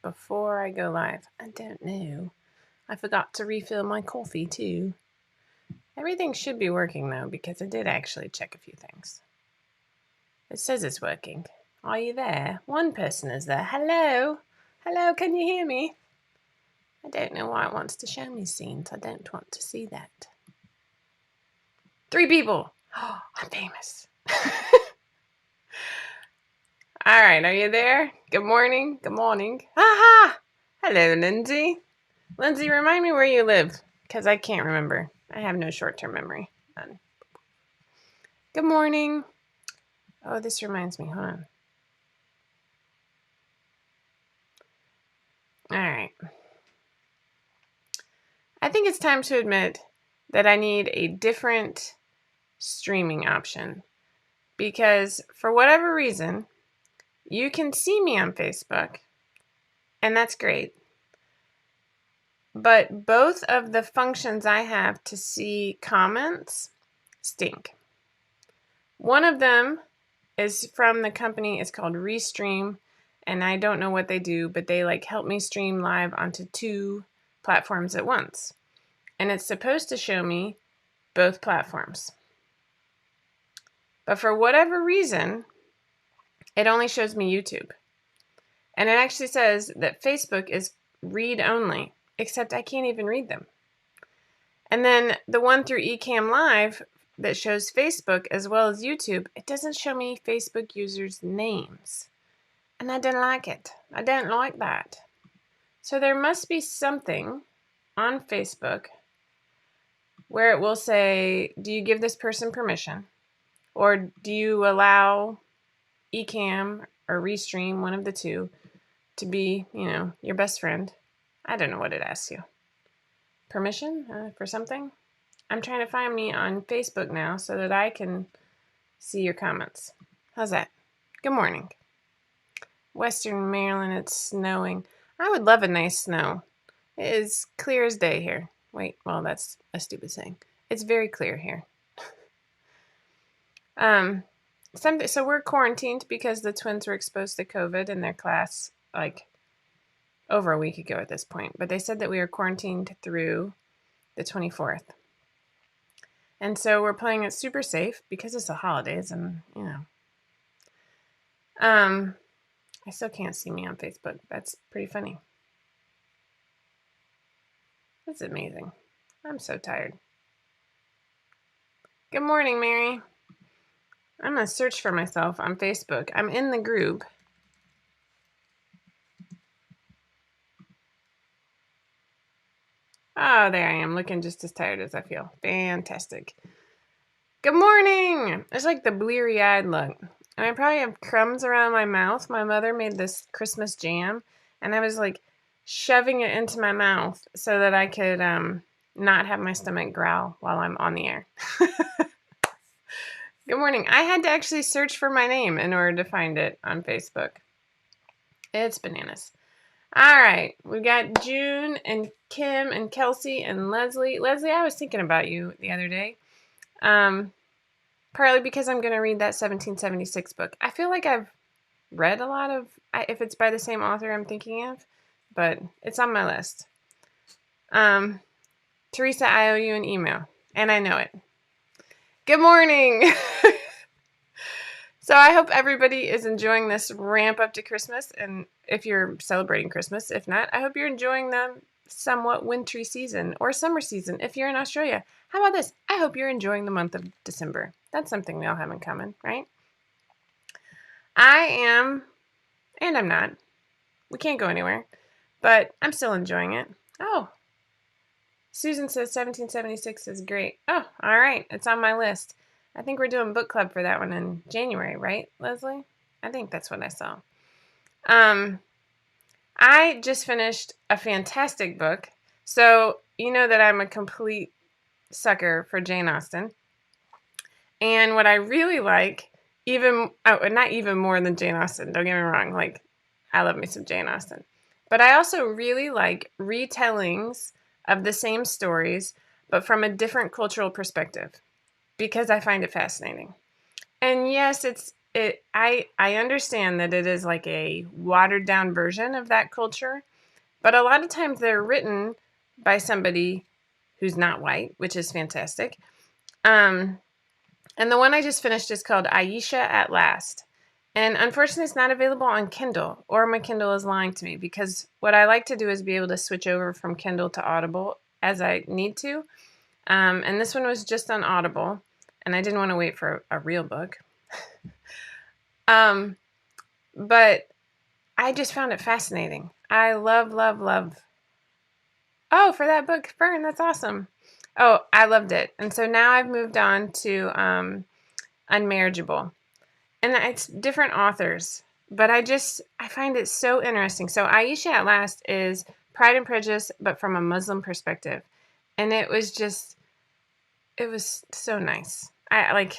before I go live? I don't know. I forgot to refill my coffee too. Everything should be working though, because I did actually check a few things. It says it's working. Are you there? One person is there. Hello? Hello, can you hear me? I don't know why it wants to show me scenes. I don't want to see that. 3 people. Oh, I'm famous. All right, are you there? Good morning. Good morning. Aha! Hello, Lindsay. Lindsay, remind me where you live, because I can't remember. I have no short-term memory. None. Good morning. Oh, this reminds me. Hold on. All right. I think it's time to admit that I need a different streaming option, because for whatever reason, you can see me on Facebook, and that's great. But both of the functions I have to see comments stink. One of them is from the company. It's called Restream, and I don't know what they do, but they help me stream live onto 2 platforms at once. And it's supposed to show me both platforms. But for whatever reason, it only shows me YouTube. And it actually says that Facebook is read only, except I can't even read them. And then the one through Ecamm Live that shows Facebook as well as YouTube, it doesn't show me Facebook users' names. And I didn't like it. I don't like that. So there must be something on Facebook where it will say, do you give this person permission? Or do you allow Ecamm or Restream, one of the 2, to be, your best friend? I don't know what it asks you. Permission for something? I'm trying to find me on Facebook now so that I can see your comments. How's that? Good morning. Western Maryland, it's snowing. I would love a nice snow. It is clear as day here. Wait, well, that's a stupid saying. It's very clear here. So we're quarantined because the twins were exposed to COVID in their class over a week ago at this point. But they said that we are quarantined through the 24th. And so we're playing it super safe because it's the holidays and, I still can't see me on Facebook. That's pretty funny. That's amazing. I'm so tired. Good morning, Mary. I'm going to search for myself on Facebook. I'm in the group. Oh, there I am, looking just as tired as I feel. Fantastic. Good morning. It's like the bleary-eyed look. And I probably have crumbs around my mouth. My mother made this Christmas jam, and I was shoving it into my mouth so that I could not have my stomach growl while I'm on the air. Good morning. I had to actually search for my name in order to find it on Facebook. It's bananas. All right. We got June and Kim and Kelsey and Leslie. Leslie, I was thinking about you the other day. Partly because I'm going to read that 1776 book. I feel like I've read a lot of, if it's by the same author I'm thinking of, but it's on my list. Teresa, I owe you an email, and I know it. Good morning. So I hope everybody is enjoying this ramp up to Christmas, and if you're celebrating Christmas, if not, I hope you're enjoying the somewhat wintry season or summer season if you're in Australia. How about this? I hope you're enjoying the month of December. That's something we all have in common, right? I am, and I'm not. We can't go anywhere, but I'm still enjoying it. Oh, Susan says 1776 is great. Oh, all right. It's on my list. I think we're doing book club for that one in January, right, Leslie? I think that's what I saw. I just finished a fantastic book. So you know that I'm a complete sucker for Jane Austen. And what I really like, not even more than Jane Austen, don't get me wrong, I love me some Jane Austen. But I also really like retellings of the same stories, but from a different cultural perspective, because I find it fascinating. And yes, it's I understand that it is like a watered down version of that culture, but a lot of times they're written by somebody who's not white, which is fantastic. And the one I just finished is called Aisha at Last. And unfortunately, it's not available on Kindle, or my Kindle is lying to me, because what I like to do is be able to switch over from Kindle to Audible as I need to. And this one was just on Audible, and I didn't want to wait for a real book. But I just found it fascinating. I love, love, love. Oh, for that book, Fern, that's awesome. Oh, I loved it. And so now I've moved on to Unmarriageable. And it's different authors, but I find it so interesting. So Aisha at Last is Pride and Prejudice, but from a Muslim perspective. And it was so nice. I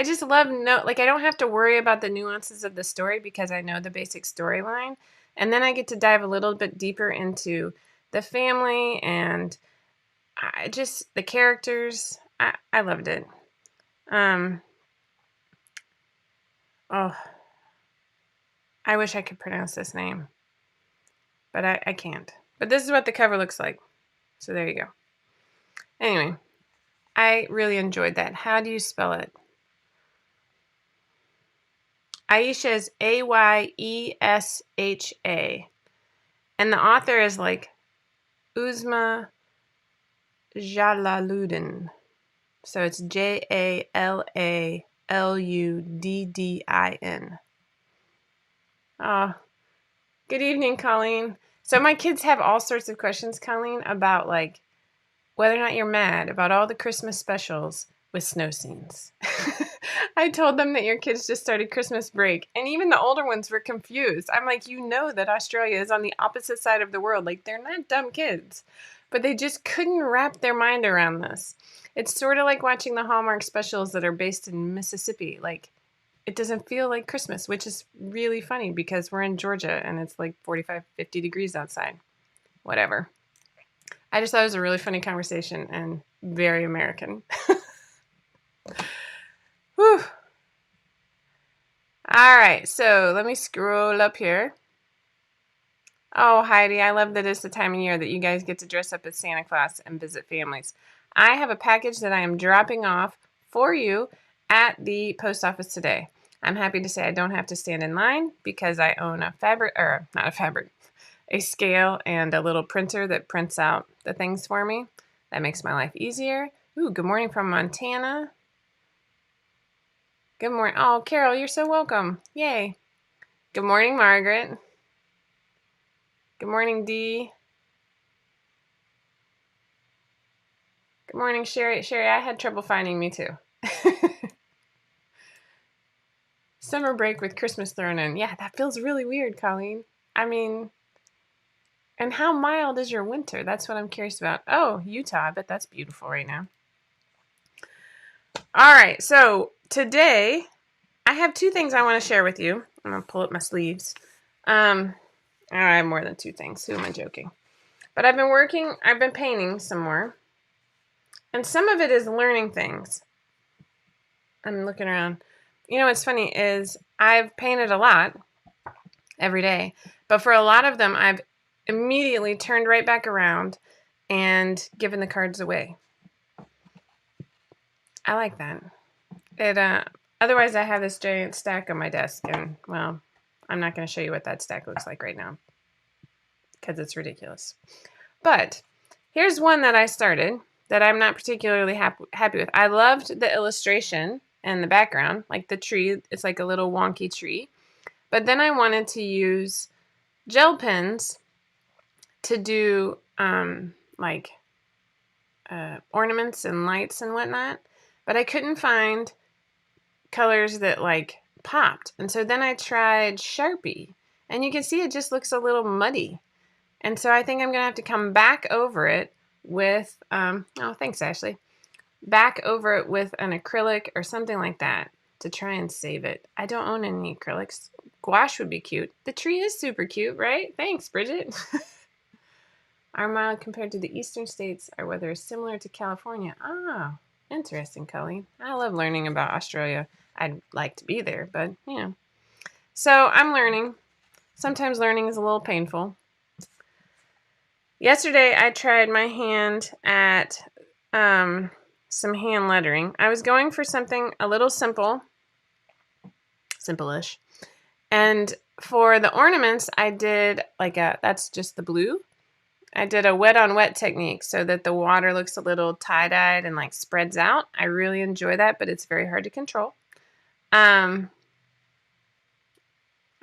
just love, I don't have to worry about the nuances of the story because I know the basic storyline. And then I get to dive a little bit deeper into the family and the characters. I loved it. Oh, I wish I could pronounce this name, but I can't. But this is what the cover looks like. So there you go. Anyway, I really enjoyed that. How do you spell it? Aisha is Ayesha. And the author is like Uzma Jalaluddin. So it's Jallaluddin. Oh, good evening, Colleen. So my kids have all sorts of questions, Colleen, about like whether or not you're mad about all the Christmas specials with snow scenes. I told them that your kids just started Christmas break, and even the older ones were confused. I'm like, you know that Australia is on the opposite side of the world. Like, they're not dumb kids, but they just couldn't wrap their mind around this. It's sort of like watching the Hallmark specials that are based in Mississippi. Like, it doesn't feel like Christmas, which is really funny because we're in Georgia and it's like 45, 50 degrees outside. Whatever. I just thought it was a really funny conversation and very American. Whew. All right, so let me scroll up here. Oh, Heidi, I love that it's the time of year that you guys get to dress up as Santa Claus and visit families. I have a package that I am dropping off for you at the post office today. I'm happy to say I don't have to stand in line because I own a scale and a little printer that prints out the things for me. That makes my life easier. Ooh, good morning from Montana. Good morning. Oh, Carol, you're so welcome. Yay. Good morning, Margaret. Good morning, Dee. Good morning, Sherry. Sherry, I had trouble finding me too. Summer break with Christmas thrown in. Yeah, that feels really weird, Colleen. I mean, and how mild is your winter? That's what I'm curious about. Oh, Utah. I bet that's beautiful right now. All right, so today I have two things I want to share with you. I'm going to pull up my sleeves. I have more than two things. Who am I joking? But I've been painting some more. And some of it is learning things. I'm looking around. You know what's funny is I've painted a lot every day. But for a lot of them, I've immediately turned right back around and given the cards away. I like that. Otherwise, I have this giant stack on my desk. And, well, I'm not going to show you what that stack looks like right now because it's ridiculous. But here's one that I started that I'm not particularly happy with. I loved the illustration and the background, like the tree. It's like a little wonky tree. But then I wanted to use gel pens to do ornaments and lights and whatnot. But I couldn't find colors that like popped. And so then I tried Sharpie. And you can see it just looks a little muddy. And so I think I'm going to have to come back over it with, thanks, Ashley. Back over it with an acrylic or something like that to try and save it. I don't own any acrylics. Gouache would be cute. The tree is super cute, right? Thanks, Bridget. Our mild compared to the eastern states, our weather is similar to California. Ah, Interesting, Colleen. I love learning about Australia. I'd like to be there, but, you know. So I'm learning. Sometimes learning is a little painful. Yesterday, I tried my hand at some hand lettering. I was going for something a little simple-ish. And for the ornaments, I did that's just the blue. I did a wet on wet technique so that the water looks a little tie-dyed and like spreads out. I really enjoy that, but it's very hard to control. I'm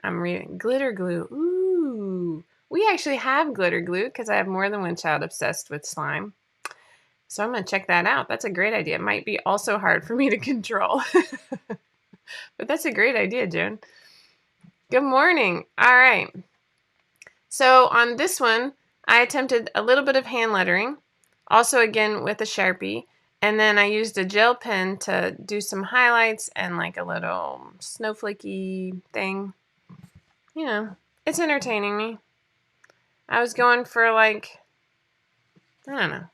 reading glitter glue. Ooh, we actually have glitter glue because I have more than one child obsessed with slime. So I'm going to check that out. That's a great idea. It might be also hard for me to control. But that's a great idea, Joan. Good morning. All right. So on this one, I attempted a little bit of hand lettering, also again with a Sharpie, and then I used a gel pen to do some highlights and like a little snowflakey thing. You know, it's entertaining me. I was going for like, I don't know.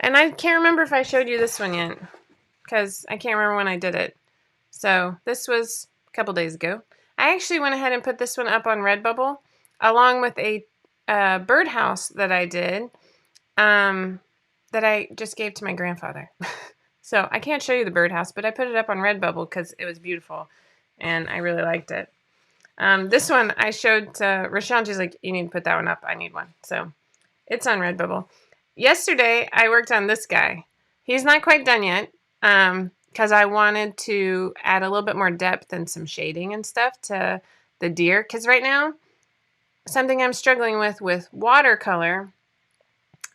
And I can't remember if I showed you this one yet, because I can't remember when I did it. So this was a couple days ago. I actually went ahead and put this one up on Redbubble, along with a birdhouse that I did, that I just gave to my grandfather. So I can't show you the birdhouse, but I put it up on Redbubble because it was beautiful, and I really liked it. This one I showed to Rashawn. She's like, you need to put that one up. I need one. So it's on Redbubble. Yesterday, I worked on this guy. He's not quite done yet because I wanted to add a little bit more depth and some shading and stuff to the deer. Because right now, something I'm struggling with watercolor.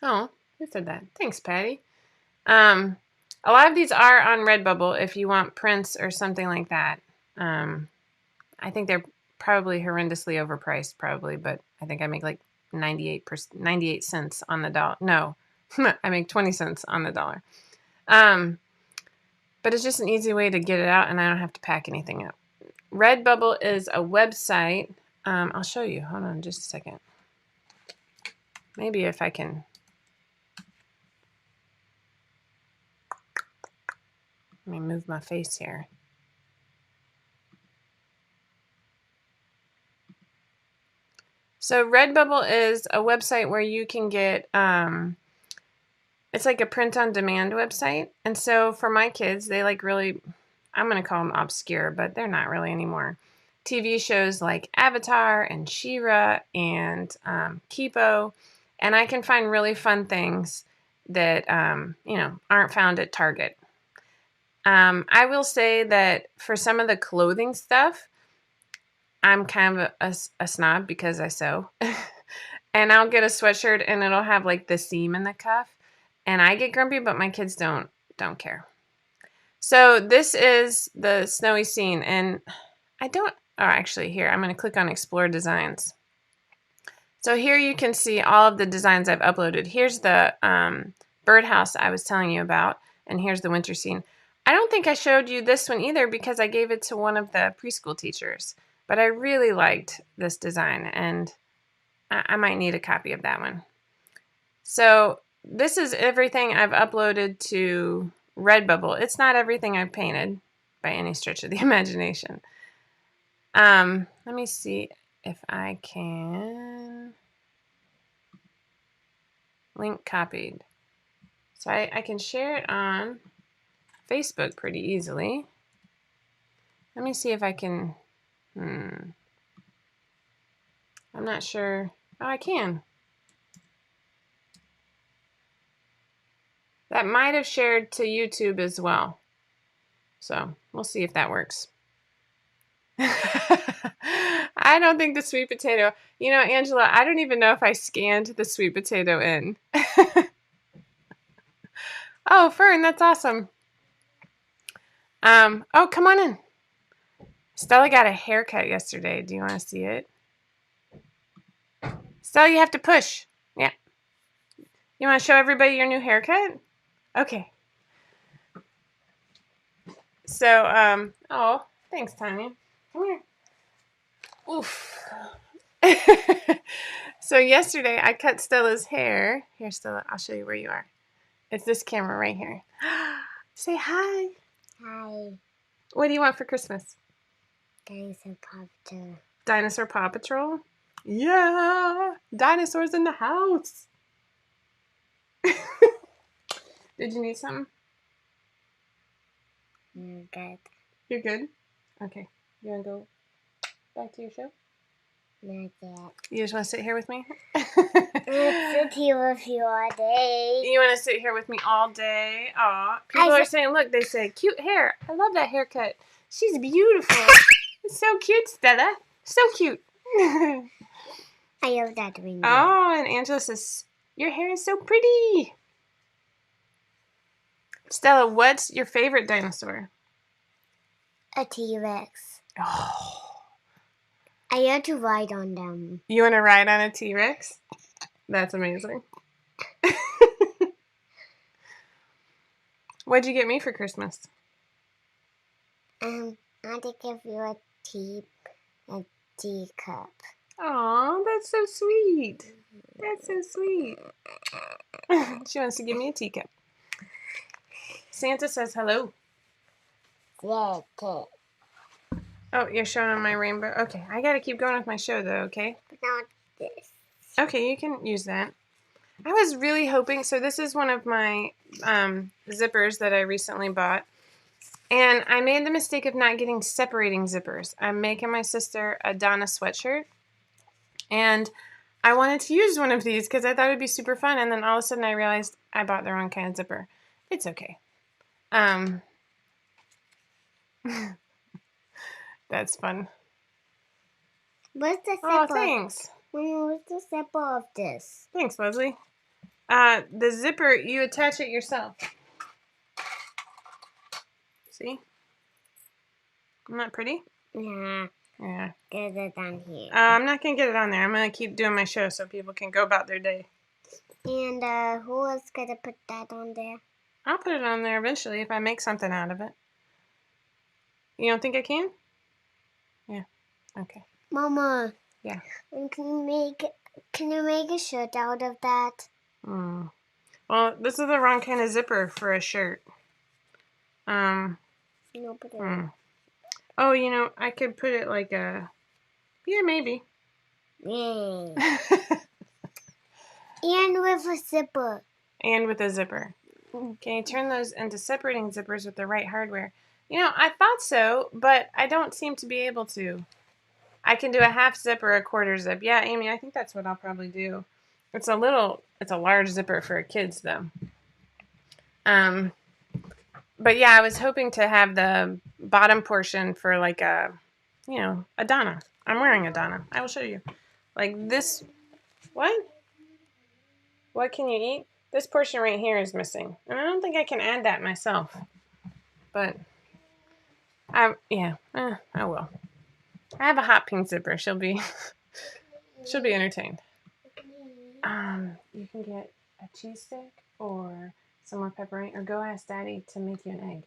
Oh, who said that? Thanks, Patty. A lot of these are on Redbubble if you want prints or something like that. I think they're probably horrendously overpriced, but I think I make like 98 cents on the dollar. No, I make 20 cents on the dollar. But it's just an easy way to get it out, and I don't have to pack anything up. Redbubble is a website. I'll show you. Hold on just a second. Maybe if I can. Let me move my face here. So Redbubble is a website where you can get, it's like a print-on-demand website. And so for my kids, they like really, I'm going to call them obscure, but they're not really anymore. TV shows like Avatar and She-Ra and Kipo. And I can find really fun things that, aren't found at Target. I will say that for some of the clothing stuff, I'm kind of a snob because I sew. And I'll get a sweatshirt and it'll have like the seam in the cuff. And I get grumpy, but my kids don't care. So this is the snowy scene. And actually here, I'm going to click on Explore Designs. So here you can see all of the designs I've uploaded. Here's the birdhouse I was telling you about. And here's the winter scene. I don't think I showed you this one either because I gave it to one of the preschool teachers. But I really liked this design, and I might need a copy of that one. So this is everything I've uploaded to Redbubble. It's not everything I've painted by any stretch of the imagination. Let me see if I can. Link copied. So I can share it on Facebook pretty easily. Let me see if I can. I'm not sure. Oh, I can. That might have shared to YouTube as well. So we'll see if that works. I don't think the sweet potato, Angela, I don't even know if I scanned the sweet potato in. Oh, Fern, that's awesome. Oh, come on in. Stella got a haircut yesterday. Do you want to see it? Stella, you have to push. Yeah. You want to show everybody your new haircut? Okay. So, oh, thanks, Tanya. Come here. Oof. So yesterday I cut Stella's hair. Here, Stella, I'll show you where you are. It's this camera right here. Say hi. Hi. What do you want for Christmas? Dinosaur Paw Patrol. Dinosaur Paw Patrol? Yeah! Dinosaurs in the house! Did you need something? You're good. You're good? Okay. You want to go back to your show? Not yet. You just want to sit here with me? Let's sit here with you all day. You want to sit here with me all day? Aw. People are saying, look, they say, cute hair. I love that haircut. She's beautiful. It's so cute, Stella. So cute. I love that window. Oh, and Angela says, your hair is so pretty. Stella, what's your favorite dinosaur? A T-Rex. Oh. I like to ride on them. You want to ride on a T-Rex? That's amazing. What'd you get me for Christmas? I want to give you a teacup. Aw, that's so sweet. That's so sweet. She wants to give me a teacup. Santa says hello. Yeah, okay. Oh, you're showing on my rainbow? Okay, I gotta keep going with my show though, okay? But not this. Okay, you can use that. I was really hoping, so this is one of my zippers that I recently bought. And I made the mistake of not getting separating zippers. I'm making my sister a Donna sweatshirt. And I wanted to use one of these because I thought it would be super fun. And then all of a sudden I realized I bought the wrong kind of zipper. It's okay. That's fun. What's the zipper? Oh, thanks. What's the zipper of this? Thanks, Leslie. The zipper, you attach it yourself. See? Isn't that pretty? Yeah. Yeah. Get it on here. I'm not going to get it on there. I'm going to keep doing my show so people can go about their day. And who is going to put that on there? I'll put it on there eventually if I make something out of it. You don't think I can? Yeah. Okay. Mama. Yeah. And can you make a shirt out of that? Well, this is the wrong kind of zipper for a shirt. No, put it Oh, you know, I could put it like a... Yeah, maybe. Yeah. And with a zipper. And with a zipper. Can you turn those into separating zippers with the right hardware? You know, I thought so, but I don't seem to be able to. I can do a half zip or a quarter zip. Yeah, Amy, I think that's what I'll probably do. It's a large zipper for kids, though. But yeah, I was hoping to have the bottom portion for like a Donna. I'm wearing a Donna. I will show you. Like this. What? What can you eat? This portion right here is missing. And I don't think I can add that myself. But, oh well. I have a hot pink zipper. She'll be entertained. You can get a cheese stick or some more pepperoni, or go ask Daddy to make you an egg.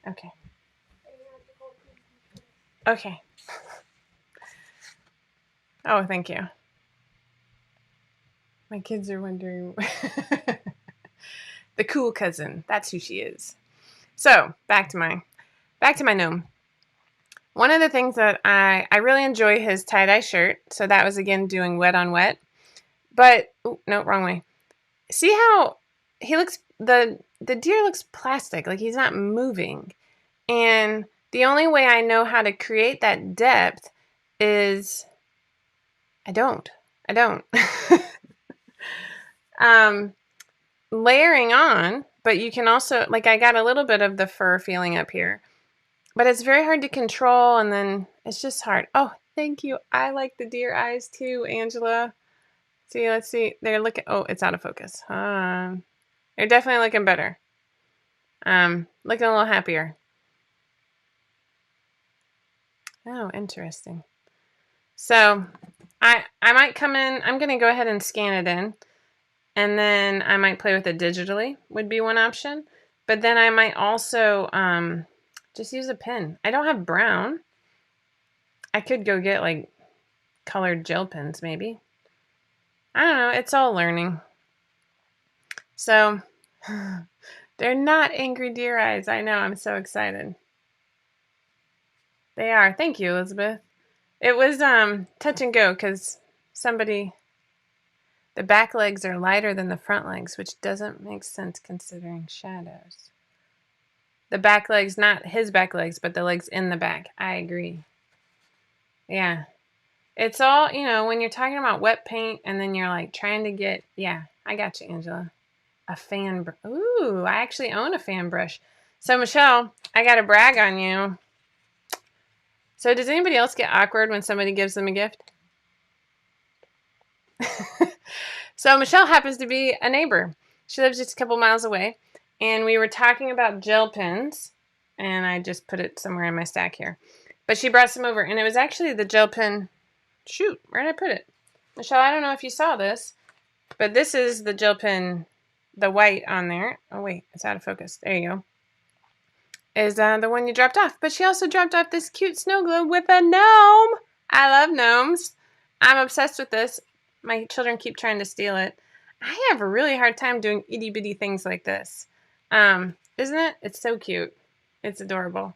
Okay. Okay. Oh, thank you. My kids are wondering. The cool cousin. That's who she is. So, back to my gnome. One of the things that I really enjoy his tie-dye shirt. So that was, again, doing wet on wet. But, no, wrong way. See how he looks, the deer looks plastic, like he's not moving. And the only way I know how to create that depth is I don't. Layering on, but you can also, like, I got a little bit of the fur feeling up here. But it's very hard to control, and then it's just hard. Oh, thank you. I like the deer eyes too, Angela. See, let's see. They're looking. Oh, it's out of focus. They're definitely looking better. Looking a little happier. Oh, interesting. So, I might come in. I'm going to go ahead and scan it in. And then I might play with it digitally would be one option. But then I might also just use a pen. I don't have brown. I could go get like colored gel pens maybe. I don't know. It's all learning. So they're not angry deer eyes. I know. I'm so excited. They are. Thank you, Elizabeth. It was touch and go because the back legs are lighter than the front legs, which doesn't make sense considering shadows. The back legs, not his back legs, but the legs in the back. I agree. Yeah. It's all, when you're talking about wet paint and then you're like trying to get, yeah, I got you, Angela. A fan, ooh, I actually own a fan brush. So Michelle, I got to brag on you. So does anybody else get awkward when somebody gives them a gift? So Michelle happens to be a neighbor. She lives just a couple miles away. And we were talking about gel pens. And I just put it somewhere in my stack here. But she brought some over. And it was actually the gel pen. Shoot, where did I put it? Michelle, I don't know if you saw this. But this is the gel pen, the white on there. Oh, wait, it's out of focus. There you go. Is the one you dropped off. But she also dropped off this cute snow globe with a gnome. I love gnomes. I'm obsessed with this. My children keep trying to steal it. I have a really hard time doing itty bitty things like this. Isn't it? It's so cute. It's adorable.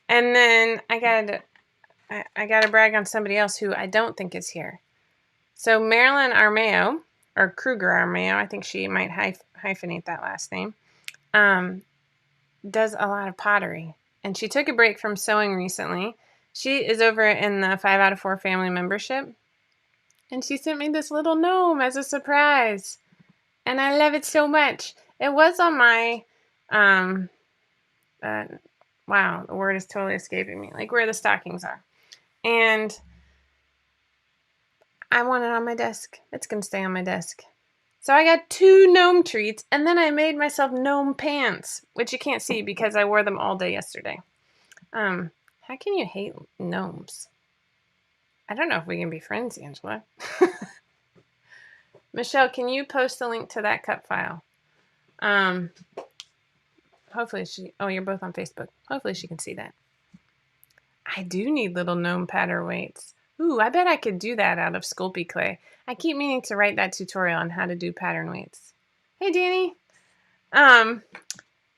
And then I gotta brag on somebody else who I don't think is here. So Marilyn Armeo, or Kruger Armeo, I think she might hyphenate that last name, does a lot of pottery. And she took a break from sewing recently. She is over in the 5 out of 4 family membership. And she sent me this little gnome as a surprise. And I love it so much. It was on my, wow, the word is totally escaping me. Like where the stockings are. And I want it on my desk. It's going to stay on my desk. So I got 2 gnome treats. And then I made myself gnome pants, which you can't see because I wore them all day yesterday. How can you hate gnomes? I don't know if we can be friends, Angela. Michelle, can you post a link to that cut file? Hopefully you're both on Facebook. Hopefully she can see that. I do need little gnome pattern weights. Ooh, I bet I could do that out of Sculpey clay. I keep meaning to write that tutorial on how to do pattern weights. Hey, Danny.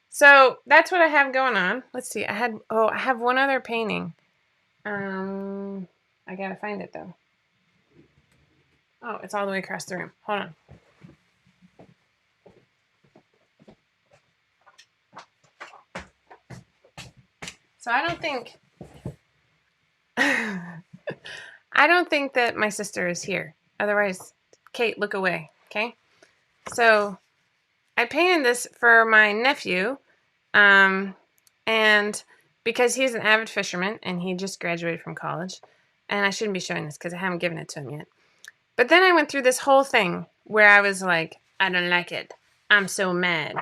So that's what I have going on. Let's see. I have one other painting. I gotta find it though. Oh, it's all the way across the room. Hold on. So I don't think that my sister is here. Otherwise, Kate, look away, okay? So I painted this for my nephew, and because he's an avid fisherman and he just graduated from college, and I shouldn't be showing this because I haven't given it to him yet. But then I went through this whole thing where I was like, I don't like it. I'm so mad.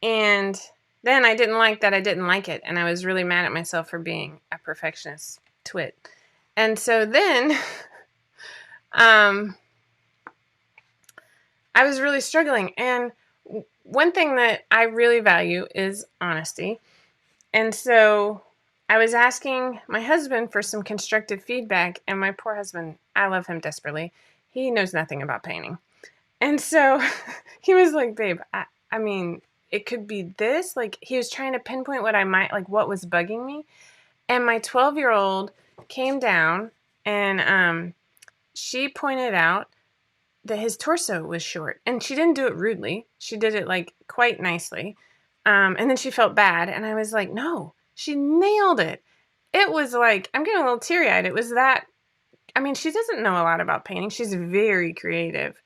And then I didn't like that I didn't like it. And I was really mad at myself for being a perfectionist twit. And so then I was really struggling. And one thing that I really value is honesty. And so I was asking my husband for some constructive feedback. And my poor husband, I love him desperately. He knows nothing about painting. And so he was like, babe, I mean, it could be this. Like, he was trying to pinpoint what was bugging me. And my 12-year-old came down and she pointed out that his torso was short. And she didn't do it rudely. She did it like quite nicely. And then she felt bad. And I was like, no, she nailed it. It was like, I'm getting a little teary-eyed. It was that, I mean, she doesn't know a lot about painting. She's very creative.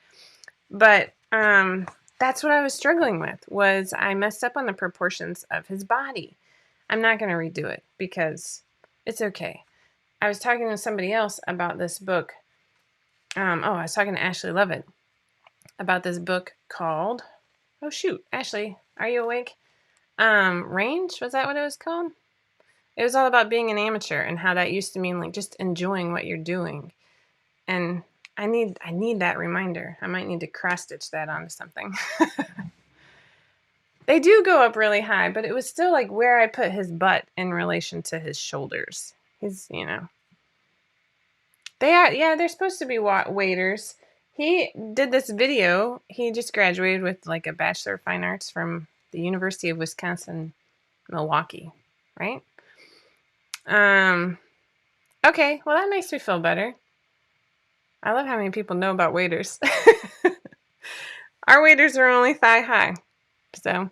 But that's what I was struggling with, was I messed up on the proportions of his body. I'm not going to redo it because it's okay. I was talking to somebody else about this book. I was talking to Ashley Lovett about this book called, oh shoot, Ashley, are you awake? Range, was that what it was called? It was all about being an amateur and how that used to mean like just enjoying what you're doing. And I need that reminder. I might need to cross stitch that onto something. They do go up really high, but it was still like where I put his butt in relation to his shoulders. They're supposed to be waders. He did this video. He just graduated with like a Bachelor of Fine Arts from the University of Wisconsin, Milwaukee, right? Okay, well that makes me feel better. I love how many people know about waders. Our waders are only thigh high. So,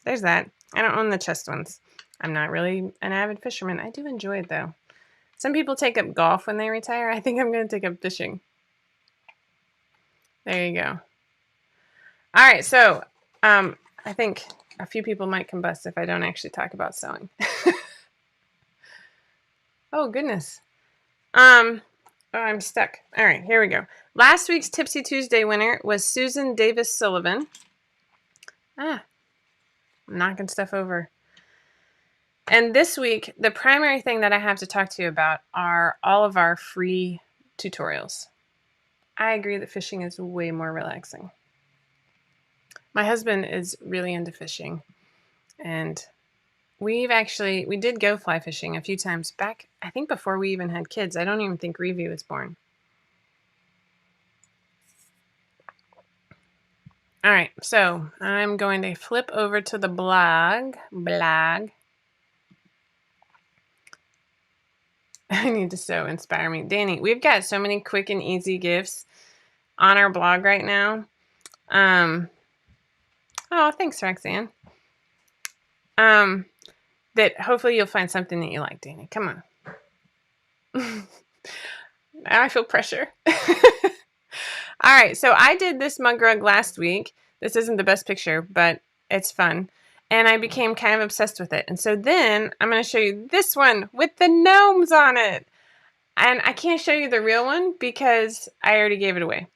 there's that. I don't own the chest ones. I'm not really an avid fisherman. I do enjoy it though. Some people take up golf when they retire. I think I'm going to take up fishing. There you go. All right, so I think a few people might combust if I don't actually talk about sewing. Oh, goodness. Oh, I'm stuck. All right, here we go. Last week's Tipsy Tuesday winner was Susan Davis Sullivan. I'm knocking stuff over. And this week, the primary thing that I have to talk to you about are all of our free tutorials. I agree that fishing is way more relaxing. My husband is really into fishing, and we did go fly fishing a few times back, I think before we even had kids. I don't even think Reevy was born. All right, so I'm going to flip over to the blog. I need to sew Inspire Me. Danny, we've got so many quick and easy gifts on our blog right now. Oh, thanks, Roxanne. That hopefully you'll find something that you like, Danny. Come on. Now I feel pressure. All right, so I did this mug rug last week. This isn't the best picture, but it's fun. And I became kind of obsessed with it. And so then I'm going to show you this one with the gnomes on it. And I can't show you the real one because I already gave it away.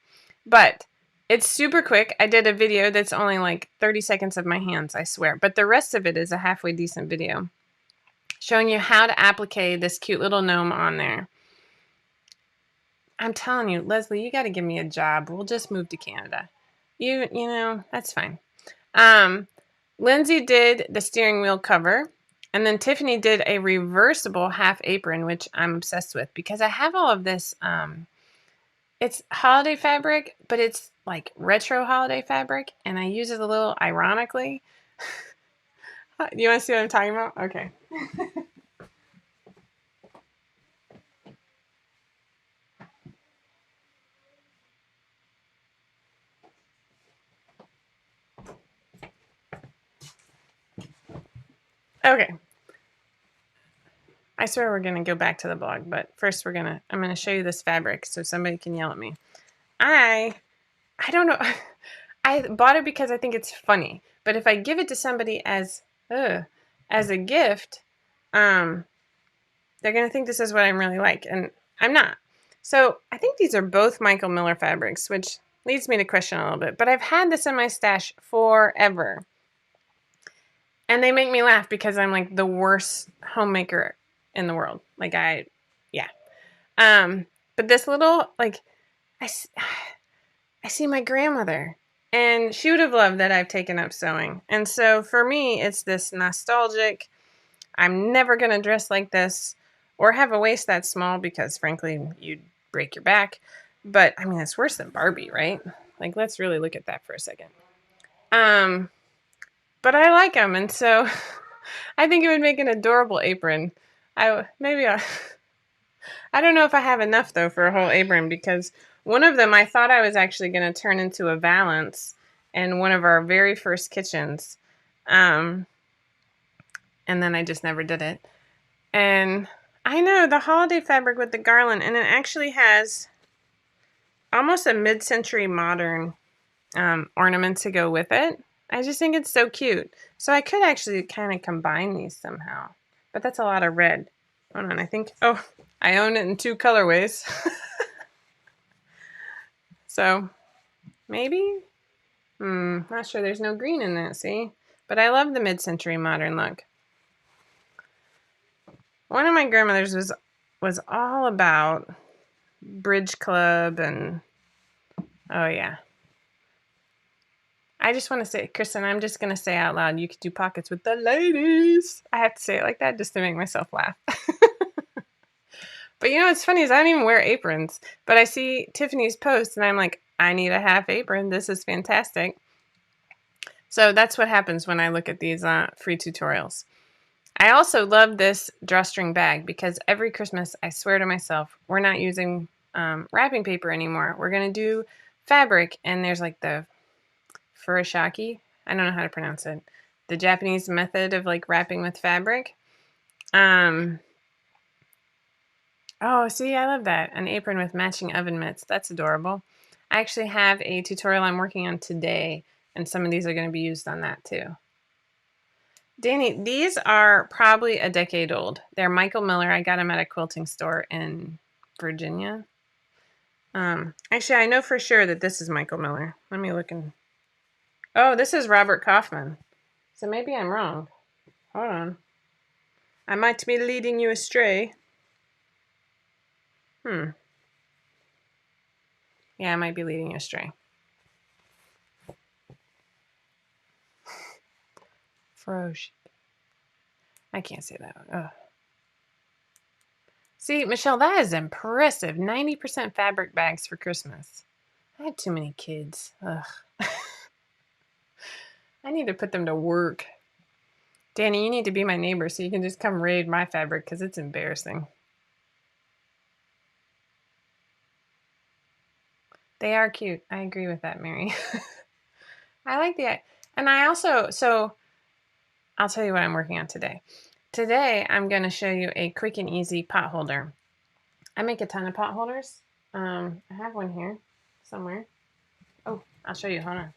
But it's super quick. I did a video that's only like 30 seconds of my hands, I swear. But the rest of it is a halfway decent video showing you how to applique this cute little gnome on there. I'm telling you, Leslie, you got to give me a job. We'll just move to Canada. You know, that's fine. Lindsay did the steering wheel cover. And then Tiffany did a reversible half apron, which I'm obsessed with because I have all of this. It's holiday fabric, but it's like retro holiday fabric. And I use it a little ironically. You want to see what I'm talking about? Okay. Okay. I swear we're going to go back to the blog, but first I'm going to show you this fabric so somebody can yell at me. I don't know. I bought it because I think it's funny, but if I give it to somebody as a gift, they're going to think this is what I'm really like, and I'm not. So I think these are both Michael Miller fabrics, which leads me to question a little bit, but I've had this in my stash forever. And they make me laugh because I'm like the worst homemaker in the world. Like yeah. But this little, like, I see my grandmother, and she would have loved that I've taken up sewing. And so for me, it's this nostalgic, I'm never going to dress like this or have a waist that small because frankly, you'd break your back. But I mean, it's worse than Barbie, right? Like, let's really look at that for a second. But I like them, and so I think it would make an adorable apron. I don't know if I have enough, though, for a whole apron, because one of them I thought I was actually going to turn into a valance in one of our very first kitchens. And then I just never did it. And I know, the holiday fabric with the garland, and it actually has almost a mid-century modern ornament to go with it. I just think it's so cute. So I could actually kind of combine these somehow. But that's a lot of red. Hold on, I own it in 2 colorways. So, maybe? Not sure. There's no green in that, see? But I love the mid-century modern look. One of my grandmothers was all about bridge club and, oh yeah. I just want to say, Kristen, I'm just going to say out loud, you could do pockets with the ladies. I have to say it like that just to make myself laugh. But you know what's funny is I don't even wear aprons. But I see Tiffany's post and I'm like, I need a half apron. This is fantastic. So that's what happens when I look at these free tutorials. I also love this drawstring bag because every Christmas I swear to myself, we're not using wrapping paper anymore. We're going to do fabric, and there's like the furoshiki. I don't know how to pronounce it. The Japanese method of like wrapping with fabric. Oh, see, I love that. An apron with matching oven mitts. That's adorable. I actually have a tutorial I'm working on today, and some of these are going to be used on that too. Danny, these are probably a decade old. They're Michael Miller. I got them at a quilting store in Virginia. Actually, I know for sure that this is Michael Miller. Let me look in. Oh, this is Robert Kaufman. So maybe I'm wrong. Hold on. I might be leading you astray. Yeah, I might be leading you astray. Frosh. I can't say that. Ugh. See, Michelle, that is impressive. 90% fabric bags for Christmas. I have too many kids. Ugh. I need to put them to work. Danny, you need to be my neighbor so you can just come raid my fabric because it's embarrassing. They are cute. I agree with that, Mary. I like and I also, so I'll tell you what I'm working on today. Today, I'm going to show you a quick and easy pot holder. I make a ton of pot holders. I have one here somewhere. Oh, I'll show you. Hold on.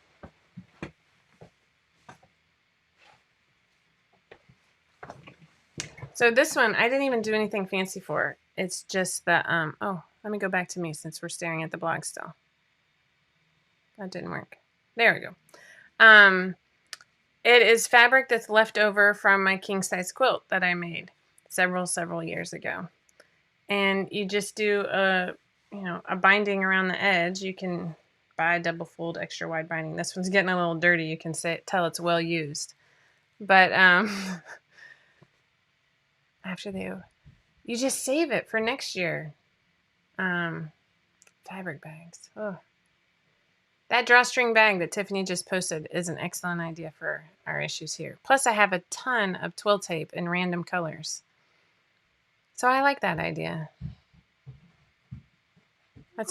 So this one, I didn't even do anything fancy for. It's just the, oh, let me go back to me since we're staring at the blog still. That didn't work. There we go. It is fabric that's left over from my king size quilt that I made several years ago. And you just do a binding around the edge. You can buy a double fold extra wide binding. This one's getting a little dirty. You can tell it's well used. But after you just save it for next year. Fabric bags. Oh. That drawstring bag that Tiffany just posted is an excellent idea for our issues here. Plus, I have a ton of twill tape in random colors. So I like that idea.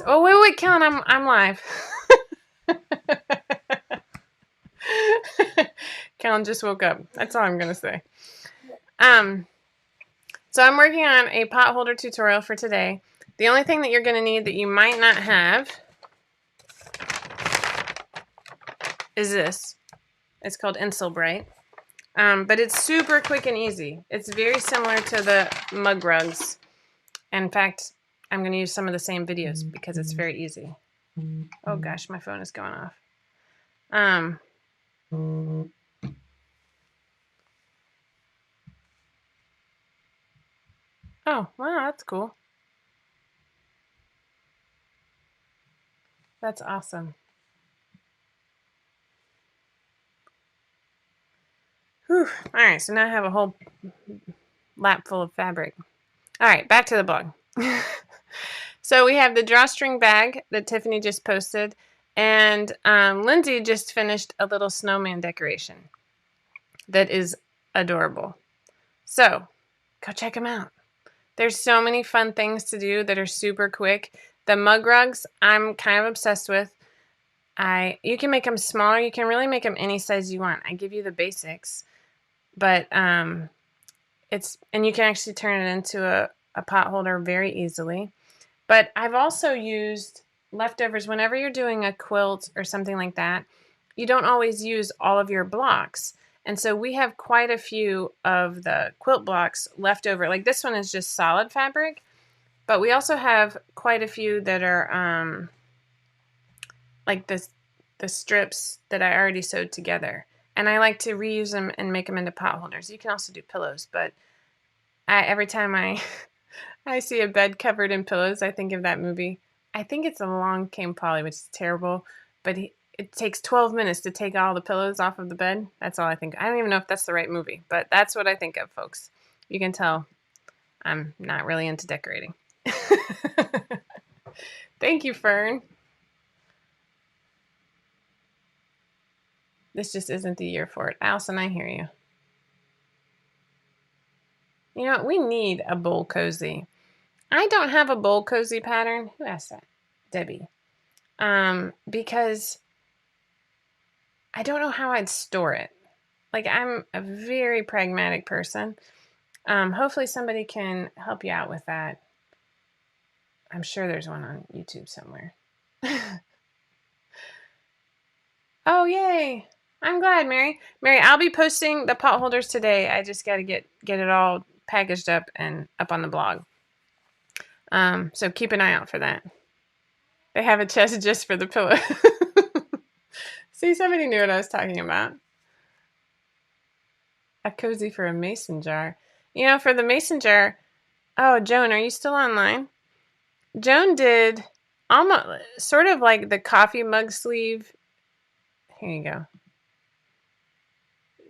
Oh, wait, Kellen, I'm live. Kellen just woke up. That's all I'm going to say. So I'm working on a pot holder tutorial for today. The only thing that you're going to need that you might not have is this. It's called Insul Bright. But it's super quick and easy. It's very similar to the mug rugs. In fact, I'm going to use some of the same videos because it's very easy. Oh gosh, my phone is going off. Oh, wow, that's cool. That's awesome. Whew. All right, so now I have a whole lap full of fabric. All right, back to the blog. So we have the drawstring bag that Tiffany just posted, and Lindsay just finished a little snowman decoration that is adorable. So go check them out. There's so many fun things to do that are super quick. The mug rugs, I'm kind of obsessed with. You can make them smaller. You can really make them any size you want. I give you the basics, but and you can actually turn it into a pot holder very easily. But I've also used leftovers whenever you're doing a quilt or something like that. You don't always use all of your blocks. And so we have quite a few of the quilt blocks left over. Like this one is just solid fabric, but we also have quite a few that are like the strips that I already sewed together. And I like to reuse them and make them into pot holders. You can also do pillows, but every time I see a bed covered in pillows, I think of that movie. I think it's Along Came Polly, which is terrible, but it takes 12 minutes to take all the pillows off of the bed. That's all I think. I don't even know if that's the right movie, but that's what I think of, folks. You can tell I'm not really into decorating. Thank you, Fern. This just isn't the year for it. Allison, I hear you. You know, we need a bowl cozy. I don't have a bowl cozy pattern. Who asked that? Debbie. Because I don't know how I'd store it. Like, I'm a very pragmatic person. Hopefully somebody can help you out with that. I'm sure there's one on YouTube somewhere. Oh, yay. I'm glad, Mary. Mary, I'll be posting the pot holders today. I just got to get it all packaged up and up on the blog. So keep an eye out for that. They have a chest just for the pillow. See, somebody knew what I was talking about. A cozy for a mason jar. You know, for the mason jar, oh, Joan, are you still online? Joan did almost sort of like the coffee mug sleeve. Here you go.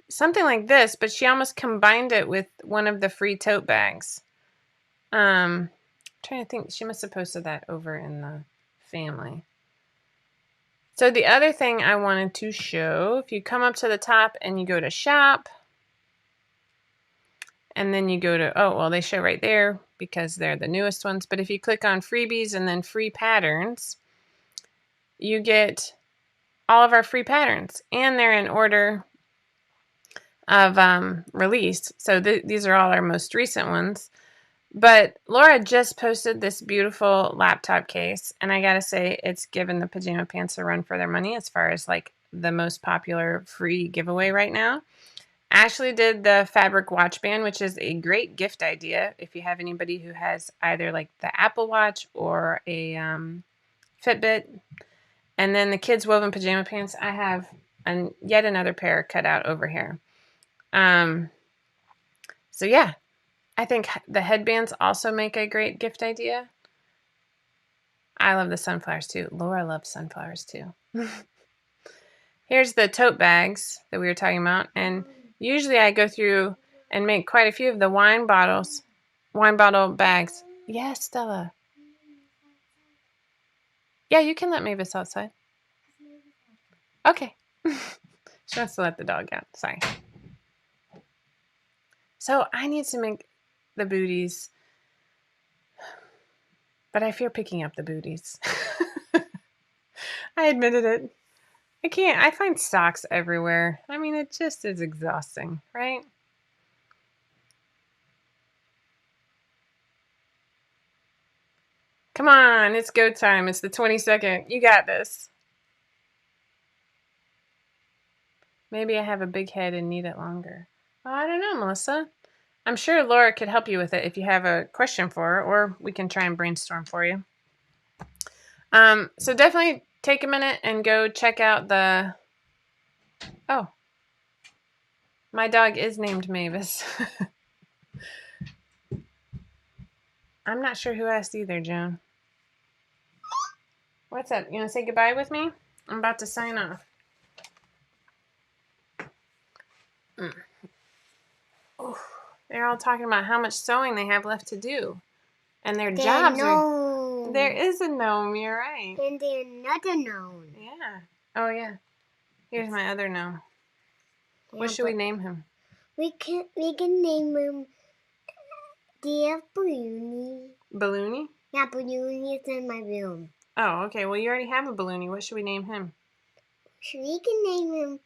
Something like this, but she almost combined it with one of the free tote bags. Trying to think, she must have posted that over in the family. So the other thing I wanted to show, if you come up to the top and you go to shop, and then you go to, oh, well, they show right there because they're the newest ones. But if you click on freebies and then free patterns, you get all of our free patterns. And they're in order of release. So these are all our most recent ones. But Laura just posted this beautiful laptop case. And I got to say, it's given the pajama pants a run for their money as far as like the most popular free giveaway right now. Ashley did the fabric watch band, which is a great gift idea if you have anybody who has either like the Apple Watch or a Fitbit. And then the kids' woven pajama pants, I have yet another pair cut out over here. So yeah, I think the headbands also make a great gift idea. I love the sunflowers too. Laura loves sunflowers too. Here's the tote bags that we were talking about. And usually I go through and make quite a few of the wine bottle bags. Yes, Stella. Yeah, you can let Mavis outside. Okay. She wants to let the dog out. Sorry. So I need to make the booties, but I fear picking up the booties. I admitted it. I can't. I find socks everywhere. I mean, it just is exhausting, right? Come on, it's go time. It's the 22nd. You got this. Maybe I have a big head and need it longer. Well, I don't know, Melissa. I'm sure Laura could help you with it if you have a question for her, or we can try and brainstorm for you. So definitely take a minute and go check out the... Oh. My dog is named Mavis. I'm not sure who asked either, Joan. What's up? You want to say goodbye with me? I'm about to sign off. Oh, they're all talking about how much sewing they have left to do. And their jobs are... There is a gnome, you're right. And there's another gnome. Yeah. Oh, yeah. Here's my other gnome. Yeah, what should we name him? We can name him Dear Balloony. Balloony? Yeah, Balloony is in my room. Oh, okay. Well, you already have a Balloony. What should we name him? We can name him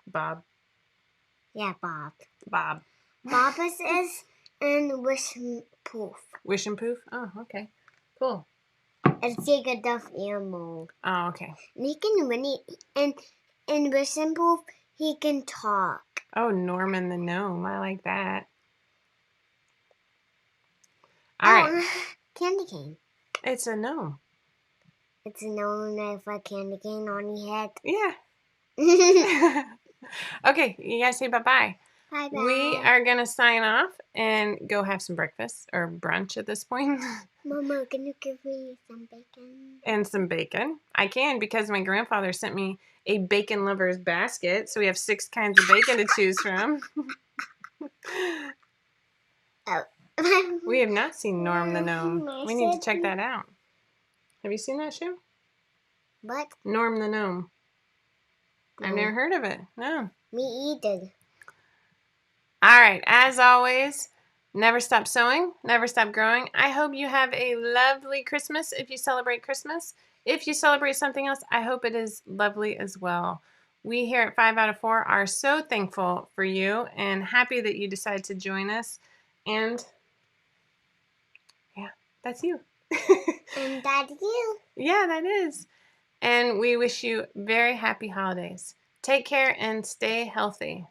Bob. Yeah, Bob. Bob. Bob is in Wish and Poof. Wish and Poof? Oh, okay. Cool. It's like a stuffed animal. Oh, okay. And he can really, and in Wish and Poof, he can talk. Oh, Norman the Gnome. I like that. All right. Candy cane. It's a gnome. It's a gnome with a candy cane on his head. Yeah. Okay, you guys say bye-bye. Bye-bye. We are going to sign off and go have some breakfast or brunch at this point. Mama, can you give me some bacon? And some bacon. I can because my grandfather sent me a bacon lover's basket. So we have 6 kinds of bacon to choose from. Oh. We have not seen Norm the Gnome. We need to check that out. Have you seen that show? What? Norm the Gnome. No. I've never heard of it. No. Me either. All right. As always, never stop sewing, never stop growing. I hope you have a lovely Christmas if you celebrate Christmas. If you celebrate something else, I hope it is lovely as well. We here at 5 out of 4 are so thankful for you and happy that you decided to join us. And yeah, that's you. And that's you. Yeah, that is. And we wish you very happy holidays. Take care and stay healthy.